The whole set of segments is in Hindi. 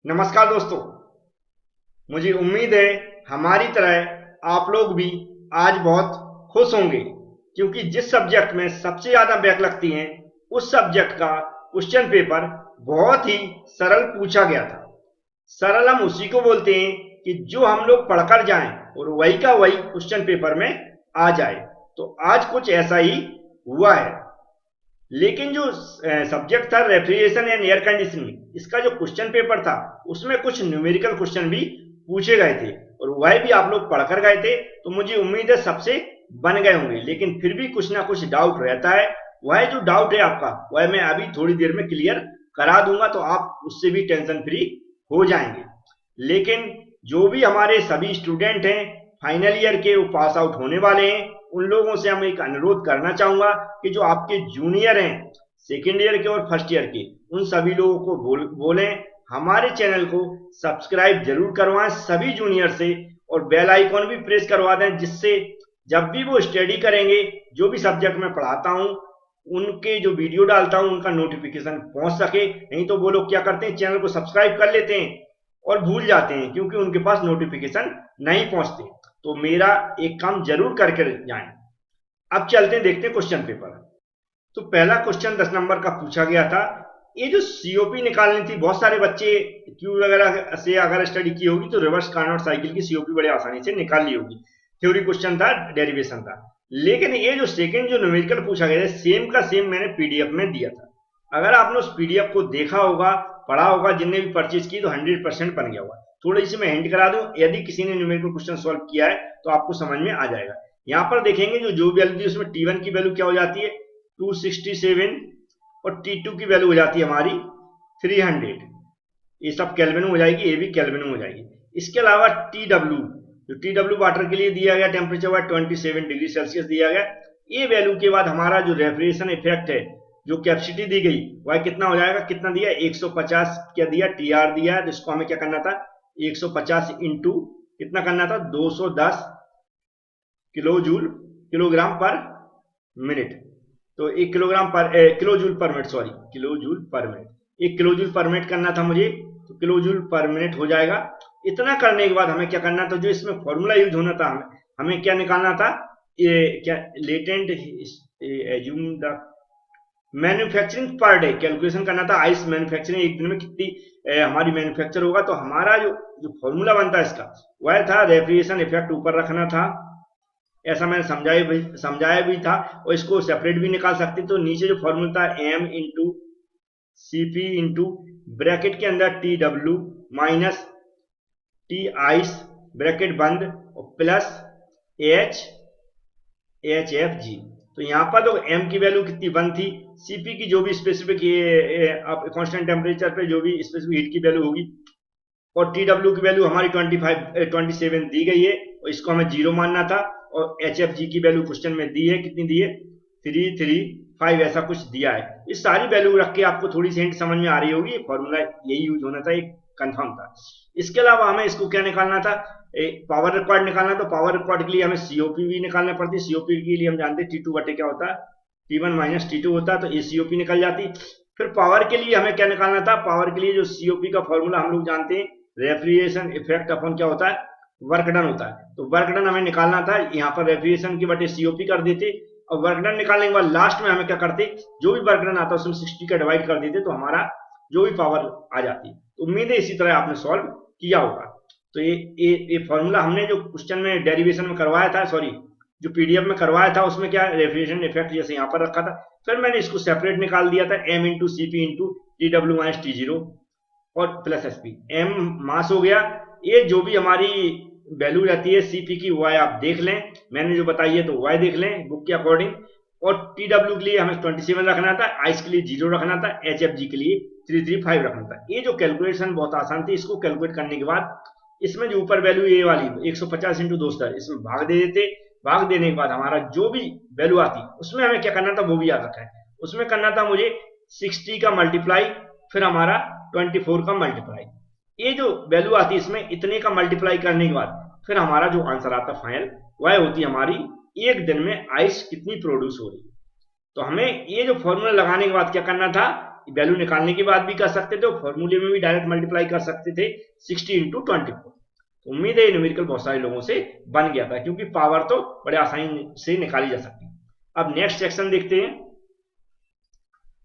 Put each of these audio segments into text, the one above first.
नमस्कार दोस्तों। मुझे उम्मीद है हमारी तरह आप लोग भी आज बहुत खुश होंगे, क्योंकि जिस सब्जेक्ट में सबसे ज्यादा बैक लगती हैं उस सब्जेक्ट का क्वेश्चन पेपर बहुत ही सरल पूछा गया था। सरल हम उसी को बोलते हैं कि जो हम लोग पढ़कर जाएं और वही का वही क्वेश्चन पेपर में आ जाए। तो आज कुछ ऐसा ही हुआ है। लेकिन जो सब्जेक्ट था रेफ्रिजरेशन एंड एयर कंडीशनिंग, इसका जो क्वेश्चन पेपर था उसमें कुछ न्यूमेरिकल क्वेश्चन भी पूछे गए थे और वह भी आप लोग पढ़कर गए थे। तो मुझे उम्मीद है सबसे बन गए होंगे, लेकिन फिर भी कुछ ना कुछ डाउट रहता है। वह जो डाउट है आपका वह मैं अभी थोड़ी देर में क्लियर करा दूंगा, तो आप उससे भी टेंशन फ्री हो जाएंगे। लेकिन जो भी हमारे सभी स्टूडेंट हैं फाइनल ईयर के, वो पास आउट होने वाले हैं, उन लोगों से हम एक अनुरोध करना चाहूंगा कि जो आपके जूनियर हैं सेकेंड ईयर के और फर्स्ट ईयर के, उन सभी लोगों को बोलें हमारे चैनल को सब्सक्राइब जरूर करवाएं सभी जूनियर से, और बेल आइकॉन भी प्रेस करवा दें, जिससे जब भी वो स्टडी करेंगे, जो भी सब्जेक्ट मैं पढ़ाता हूं, उनके जो वीडियो डालता हूं उनका नोटिफिकेशन पहुंच सके। नहीं तो वो लोग क्या करते हैं, चैनल को सब्सक्राइब कर लेते हैं और भूल जाते हैं, क्योंकि उनके पास नोटिफिकेशन नहीं पहुंचते। तो मेरा एक काम जरूर करके जाएं। अब चलते हैं, देखते हैं क्वेश्चन पेपर। तो पहला क्वेश्चन 10 नंबर का पूछा गया था। ये जो सीओपी निकालनी थी, बहुत सारे बच्चे क्यू वगैरह से अगर स्टडी की होगी तो रिवर्स कार्नोट साइकिल की सीओपी बड़े आसानी से निकाल ली होगी। थ्योरी क्वेश्चन था, डेरिवेशन था। लेकिन ये जो सेकंड जो न्यूमेरिकल पूछा गया है, सेम का सेम मैंने पीडीएफ में दिया था। अगर आपने उस पीडीएफ को देखा होगा, पढ़ा होगा, जिनने भी परचेज की, तो 100% बन गया होगा। थोड़ी सी मैं हिंट करा दूं, यदि किसी ने न्यूमेरिकल क्वेश्चन सॉल्व किया है तो आपको समझ में आ जाएगा। यहाँ पर देखेंगे जो वैल्यू थी उसमें T1 की वैल्यू क्या हो जाती है, 267, और T2 की वैल्यू हो जाती है हमारी 300। ये सब केल्विन में हो जाएगी, ये भी केल्विन में हो जाएगी। इसके अलावा TW, जो TW वाटर के लिए दिया गया टेम्परेचर हुआ 27 डिग्री सेल्सियस दिया गया। ये वैल्यू के बाद हमारा जो रेफ्रिजरेशन इफेक्ट है, जो कैपेसिटी दी गई, वह कितना हो जाएगा, कितना दिया, 150 क्या दिया, TR दिया है। तो इसको हमें क्या करना था, 150 इंटू कितना करना था, 210 किलोग्राम पर मिनट। तो 1 किलोग्राम पर किलोजूल पर मिनट, सॉरी किलोजूल पर मिनट, 1 किलोजूल पर मिनट करना था मुझे, तो किलोजूल पर मिनट हो जाएगा। इतना करने के बाद हमें क्या करना था, जो इसमें फॉर्मूला यूज होना था, हमें क्या निकालना था, ये क्या latent assume the manufacturing per day calculation करना था। आइस मैन्युफैक्चरिंग एक दिन में कितनी हमारी मैन्युफैक्चर होगा। तो हमारा जो फॉर्मूला बनता है इसका, वह था रेफ्रिजरेशन इफेक्ट ऊपर रखना था, ऐसा मैंने समझाया भी था, और इसको सेपरेट भी निकाल सकते। तो नीचे जो फॉर्मूला था m into CP into bracket के अंदर TW minus T ice bracket बंद और प्लस HFG। तो यहाँ पर तो m की वैल्यू कितनी 1 थी, CP की जो भी स्पेसिफिक कांस्टेंट टेम्परेचर पे जो भी स्पेसिफिक हीट की वैल्यू होगी, और TW की वैल्यू हमारी 27 दी गई है, और इसको हमें 0 मानना था। और HFG की वैल्यू क्वेश्चन में दी है, कितनी दी है, 335 ऐसा कुछ दिया है। इस सारी वैल्यू रख के आपको थोड़ी सी हिंट समझ में आ रही होगी, फॉर्मूला यही यूज होना था, एक कंफर्म था। इसके अलावा हमें इसको क्या निकालना था, पावर रिक्वायर्ड निकालना। तो पावर रिक्वायर्ड के लिए हमें COP भी निकालना पड़ती है। COP के लिए हम जानते हैं T2 बटे क्या होता है, T1 माइनस T2 होता है, तो ये COP निकल जाती। फिर पावर के लिए हमें क्या निकालना था, पावर के लिए जो COP का फॉर्मूला हम लोग जानते हैं, रेफ्रिजरेशन इफेक्ट अपॉन क्या होता है, वर्क डन होता है। तो वर्क डन हमें निकालना था, यहाँ पर रेफ्रिजरेशन की बटे COP कर देते, और वर्क डन निकालने के बाद लास्ट में हमें क्या करते, जो भी वर्क डन आता है उसमें 60 का डिवाइड कर देते, तो हमारा जो भी पावर आ जाती। तो उम्मीद है इसी तरह आपने सॉल्व किया होगा। तो ये फॉर्मूला हमने जो क्वेश्चन में डेरिवेशन में करवाया था, सॉरी जो पीडीएफ में करवाया था, उसमें क्या रेफ्रिजरेशन इफेक्ट जैसे यहाँ पर रखा था। फिर मैंने इसको सेपरेट निकाल दिया था, m into CP into TW minus T0 और प्लस SP। m मास हो गया, ये जो भी हमारी वैल्यू रहती है CP की, वह आप देख लें, मैंने जो बताई है तो वह देख लें बुक के अकॉर्डिंग। और TW के लिए हमें 27 रखना था, आइस के लिए 0 रखना था, HFG के लिए 335 रखना था। ये जो कैलकुलेशन बहुत आसान थी। इसको कैलकुलेट करने के बाद इसमें जो ऊपर वैल्यू ये वाली 150 इंटू 210, इसमें भाग दे देते। भाग देने के बाद हमारा जो भी वैल्यू आती, उसमें हमें क्या करना था, वो भी याद रखा है। उसमें करना था मुझे 60 का मल्टीप्लाई, फिर हमारा 24 का मल्टीप्लाई। ये जो वैल्यू आती है इसमें इतने का मल्टीप्लाई करने के बाद फिर हमारा जो आंसर आता फाइनल, वह होती हमारी एक दिन में आइस कितनी प्रोड्यूस हो रही है। तो हमें ये जो फॉर्मूला लगाने के बाद क्या करना था, वैल्यू निकालने के बाद भी कर सकते थे और फॉर्मूले में भी डायरेक्ट मल्टीप्लाई कर सकते थे 60 इंटू 24। उम्मीद है ये न्यूमेरिकल बहुत सारे लोगों से बन गया था, क्योंकि पावर तो बड़े आसानी से निकाली जा सकती है। अब नेक्स्ट सेक्शन देखते हैं।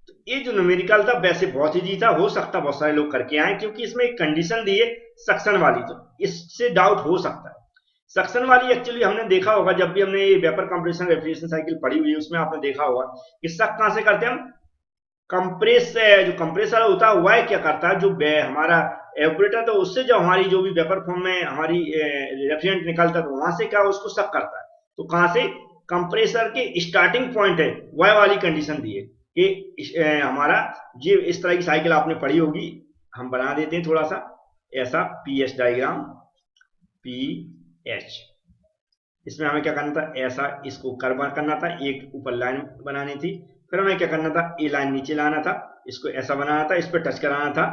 तो ये जो न्यूमेरिकल था वैसे बहुत इजी था, हो सकता बहुत सारे लोग करके आए, क्योंकि इसमें एक कंडीशन दी है सक्शन वाली, तो इससे डाउट हो सकता है। सक्शन वाली एक्चुअली हमने देखा होगा जब भी हमने ये वेपर कंप्रेशन रेफ्रिजरेशन साइकिल पढ़ी हुई है, उसमें आपने देखा होगा कि सक कहां से करते हैं हम, कंप्रेस जो कंप्रेसर होता है वह क्या करता है, जो हमारा एवपोरेटर तो उससे जो हमारी जो भी वेपर फॉर्म में हमारी रेफ्रिजरेंट निकलता है तो वहां से क्या उसको सक करता है। तो कहां से, कंप्रेसर के स्टार्टिंग पॉइंट है वह वाली कंडीशन दी है कि हमारा ये इस तरह की साइकिल आपने पढ़ी होगी, हम बना देते हैं थोड़ा सा ऐसा पीएच डायग्राम, पीएच। इसमें हमें क्या करना था, ऐसा इसको कर्व करना था, एक ऊपर लाइन बनानी थी, फिर हमें क्या करना था, ए लाइन नीचे लाना था, इसको ऐसा बनाना था, इस पर टच कराना था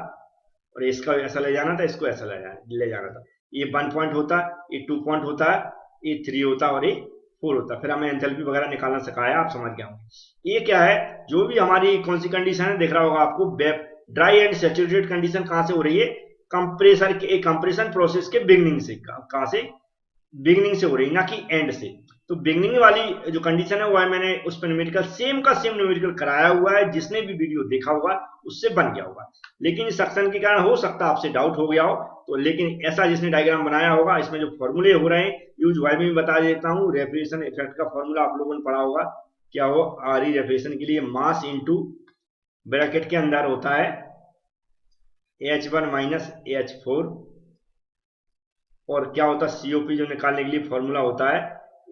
और इसका ऐसा ले जाना था, इसको ऐसा ले जाना था। ये 1 पॉइंट होता है, ये 2 पॉइंट होता है, ये 3 होता है और ये 4 होता है। फिर हमें एंथैल्पी वगैरह निकालना सिखाया, आप समझ गए होंगे। ये क्या है, जो भी हमारी कौन सी कंडीशन है, देख रहा होगा आपको, ड्राई एंड सैचुरेटेड कंडीशन कहां से हो रही है, कंप्रेसर के कंप्रेशन प्रोसेस के बिगनिंग से, कहां से, बिगनिंग से हो रही है, ना कि एंड से। तो बिगनिंग वाली जो कंडीशन है वो है, मैंने उस पर न्यूमेरिकल सेम का सेम न्यूमेरिकल कराया हुआ है, जिसने भी वीडियो देखा होगा उससे बन गया होगा। लेकिन इस सेक्शन के कारण हो सकता है आपसे डाउट हो गया हो, तो लेकिन ऐसा जिसने डायग्राम बनाया होगा, इसमें जो फॉर्मूले हो रहे हैं यूज वाई में भी बता देता हूँ। रेफ्रिजरेशन इफेक्ट का फॉर्मूला आप लोगों ने पढ़ा होगा, क्या हो, आर ई रेफ्रिजरेशन के लिए मास इंटू ब्रैकेट के अंदर होता है H1 माइनस H4, और क्या होता है सीओपी जो निकालने के लिए फॉर्मूला होता है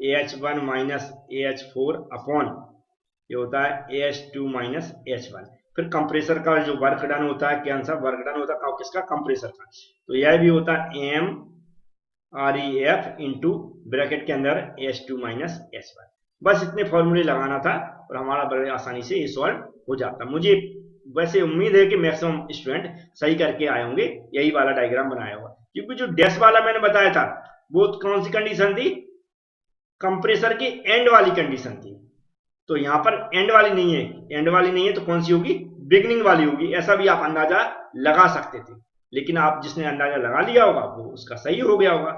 AH1 माइनस AH4 अपॉन ये होता है AH2 माइनस H1। फिर कंप्रेसर का जो वर्क डन होता है, क्या आंसर, वर्क डन होता है किसका, कंप्रेसर का, तो यह भी होता है M R E F into bracket के अंदर H2 माइनस H1। बस इतने फॉर्मूले लगाना था और हमारा बड़े आसानी से ये सॉल्व हो जाता। मुझे वैसे उम्मीद है कि मैक्सिमम स्टूडेंट सही करके आए होंगे, यही वाला डायग्राम बनाया हुआ, क्योंकि जो डैश वाला मैंने बताया था वो कौन सी कंडीशन थी, कंप्रेसर की एंड वाली कंडीशन थी। तो यहां पर एंड वाली नहीं है, एंड वाली नहीं है तो कौन सी होगी, बिगनिंग वाली होगी। ऐसा भी आप अंदाजा लगा सकते थे, लेकिन आप जिसने अंदाजा लगा लिया होगा वो उसका सही हो गया होगा।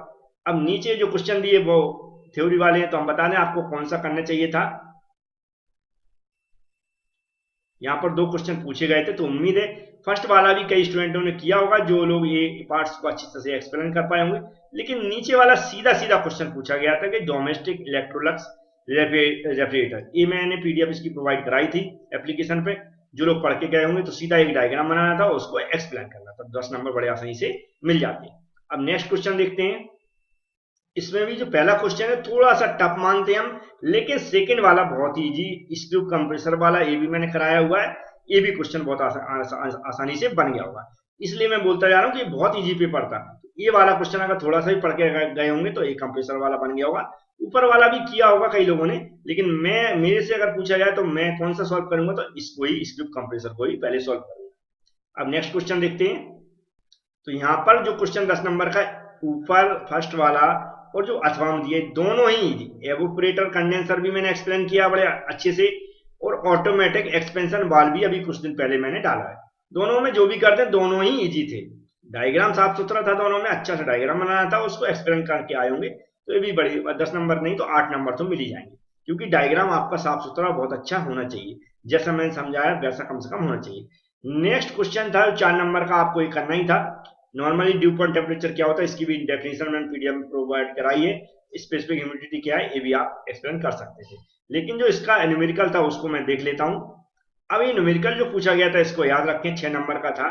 अब नीचे जो क्वेश्चन दिए वो थ्योरी वाले हैं, तो हम बता दें आपको कौन सा करना चाहिए था। यहां पर 2 क्वेश्चन पूछे गए थे, तो उम्मीद है फर्स्ट वाला भी कई स्टूडेंटों ने किया होगा, जो लोग ये पार्ट्स को अच्छी तरह से एक्सप्लेन कर पाए होंगे। लेकिन नीचे वाला सीधा सीधा क्वेश्चन पूछा गया था कि डोमेस्टिक इलेक्ट्रोलक्स रेफ्रिजरेटर, ये मैंने पीडीएफ इसकी प्रोवाइड कराई थी एप्लीकेशन पे, जो लोग पढ़ के गए होंगे तो सीधा एक डायग्राम बनाना था, उसको एक्सप्लेन करना था, 10 नंबर बड़े आसानी से मिल जाते हैं। अब नेक्स्ट क्वेश्चन देखते हैं। इसमें भी जो पहला क्वेश्चन है थोड़ा सा टफ मानते हैं हम, लेकिन सेकंड वाला बहुत इजी, स्क्रू कंप्रेसर वाला, ये भी मैंने कराया हुआ है, ये भी क्वेश्चन बहुत आसानी से बन गया होगा, इसलिए मैं बोलता जा रहा हूँ कि बहुत इजी पेपर था। ये वाला क्वेश्चन अगर थोड़ा सा भी पढ़ के गए होंगे तो ये कंप्रेसर वाला बन गया होगा। ऊपर वाला भी किया होगा कई लोगों ने, लेकिन मेरे से अगर पूछा जाए तो मैं कौन सा सॉल्व करूंगा, तो इसको ही, स्क्रू कंप्रेसर को ही पहले सॉल्व करूंगा। अब नेक्स्ट क्वेश्चन देखते हैं। तो यहाँ पर जो क्वेश्चन 10 नंबर का ऊपर फर्स्ट वाला और जो अथवा दिए दोनों ही इजी, एवोपरेटर कंडेंसर भी मैंने एक्सप्लेन किया बड़े अच्छे से, और ऑटोमेटिक एक्सपेंशन वाल्व भी अभी कुछ दिन पहले मैंने डाला है। दोनों में जो भी करते हैं दोनों ही इजी थे, डायग्राम साफ सुथरा था, दोनों में अच्छा सा डायग्राम बनाना था, उसको एक्सप्लेन करके आए होंगे, तो ये भी बड़ी 10 नंबर नहीं तो 8 नंबर तो मिल ही जाएंगे, क्योंकि डायग्राम आपका साफ सुथरा बहुत अच्छा होना चाहिए, जैसा मैंने समझाया वैसा कम से कम होना चाहिए। नेक्स्ट क्वेश्चन था 4 नंबर का, आपको ये करना ही था। नॉर्मली ड्यू पॉइंट टेम्परेचर क्या होता है, इसकी भी डेफिनेशन मैंने पीडीएफ में प्रोवाइड कराई है। स्पेसिफिक ह्यूमिडिटी क्या है ये भी आप एक्सप्लेन कर सकते थे, लेकिन जो इसका न्यूमेरिकल था उसको मैं देख लेता हूं। अब ये न्यूमेरिकल जो पूछा गया था इसको याद रखें, 6 नंबर का था,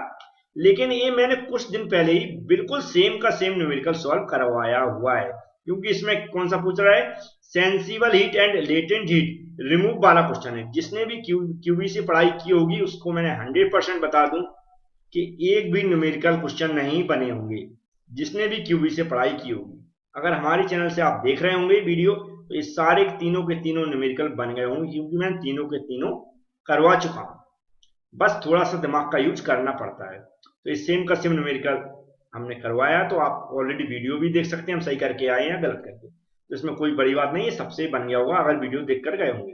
लेकिन ये मैंने कुछ दिन पहले ही बिल्कुल सेम का सेम न्यूमेरिकल सॉल्व करवाया हुआ है, क्योंकि इसमें कौन सा पूछ रहा है, sensible heat and latent heat remove वाला क्वेश्चन है। जिसने भी क्यूबी से पढ़ाई की होगी उसको मैंने 100% बता दूं कि एक भी न्यूमेरिकल क्वेश्चन नहीं बने होंगे, जिसने भी क्यूबी से पढ़ाई की होगी। अगर हमारे चैनल से आप देख रहे होंगे वीडियो, तो ये सारे तीनों के तीनों न्यूमेरिकल बन गए होंगे, क्योंकि मैं तीनों के तीनों करवा चुका हूं, बस थोड़ा सा दिमाग का यूज करना पड़ता है। तो ये सेम का सेम न्यूमेरिकल हमने करवाया, तो आप ऑलरेडी वीडियो भी देख सकते हैं, हम सही करके आए हैं गलत करके, तो इसमें कोई बड़ी बात नहीं है, सबसे बन गया होगा अगर वीडियो देखकर गए होंगे।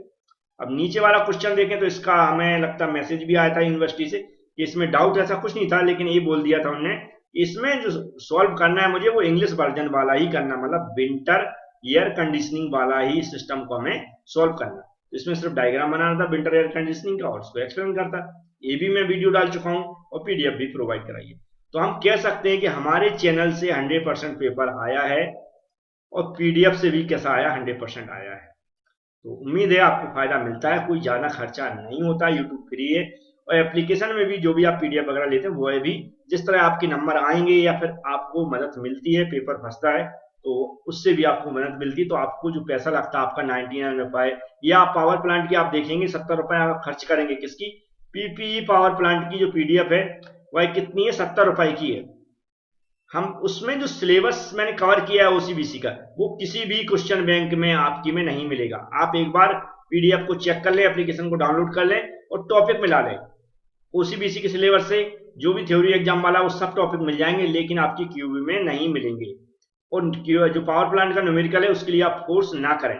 अब नीचे वाला क्वेश्चन देखें तो इसका हमें लगता है मैसेज भी आया था यूनिवर्सिटी से कि इसमें डाउट ऐसा कुछ नहीं था, लेकिन ये बोल दिया था उन्होंने इसमें जो सॉल्व करना है मुझे वो इंग्लिश वर्जन वाला ही करना, मतलब विंटर एयर कंडीशनिंग वाला ही सिस्टम को हमें सॉल्व करना। तो इसमें सिर्फ डायग्राम बनाना था विंटर एयर कंडीशनिंग का और उसको एक्सप्लेन करता। ये भी मैं वीडियो डाल चुका हूँ और पीडीएफ भी प्रोवाइड कराई है। तो हम कह सकते हैं कि हमारे चैनल से 100% पेपर आया है और पीडीएफ से भी कैसा आया, 100% आया है। तो उम्मीद है आपको फायदा मिलता है, कोई ज्यादा खर्चा नहीं होता, यूट्यूब फ्री है। और एप्लीकेशन में भी जो भी आप पीडीएफ वगैरह लेते हैं वो भी जिस तरह आपके नंबर आएंगे या फिर आपको मदद मिलती है, पेपर फंसता है तो उससे भी आपको मदद मिलती है, तो आपको जो पैसा लगता है आपका 99 रुपए, या पावर प्लांट की आप देखेंगे 70 रुपए आप खर्च करेंगे, किसकी, पीपीई पावर प्लांट की जो पीडीएफ है वह कितनी है, 70 रुपए की है। हम उसमें जो सिलेबस मैंने कवर किया है ओसीबीसी का, वो किसी भी क्वेश्चन बैंक में आपकी में नहीं मिलेगा। आप एक बार पीडीएफ को चेक कर लें, एप्लीकेशन को डाउनलोड कर लें और टॉपिक मिला लें। ओसीबीसी के सिलेबस से जो भी थ्योरी एग्जाम वाला वो सब टॉपिक मिल जाएंगे, लेकिन आपकी क्यूबी में नहीं मिलेंगे। और जो पावर प्लांट का न्यूमेरिकल है उसके लिए आप फोर्स ना करें,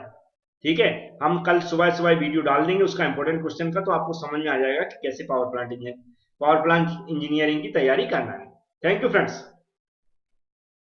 ठीक है। हम कल सुबह सुबह वीडियो डाल देंगे उसका इंपॉर्टेंट क्वेश्चन का, तो आपको समझ में आ जाएगा कि कैसे पावर प्लांट इंजीनियरिंग की तैयारी करना है। Thank you friends.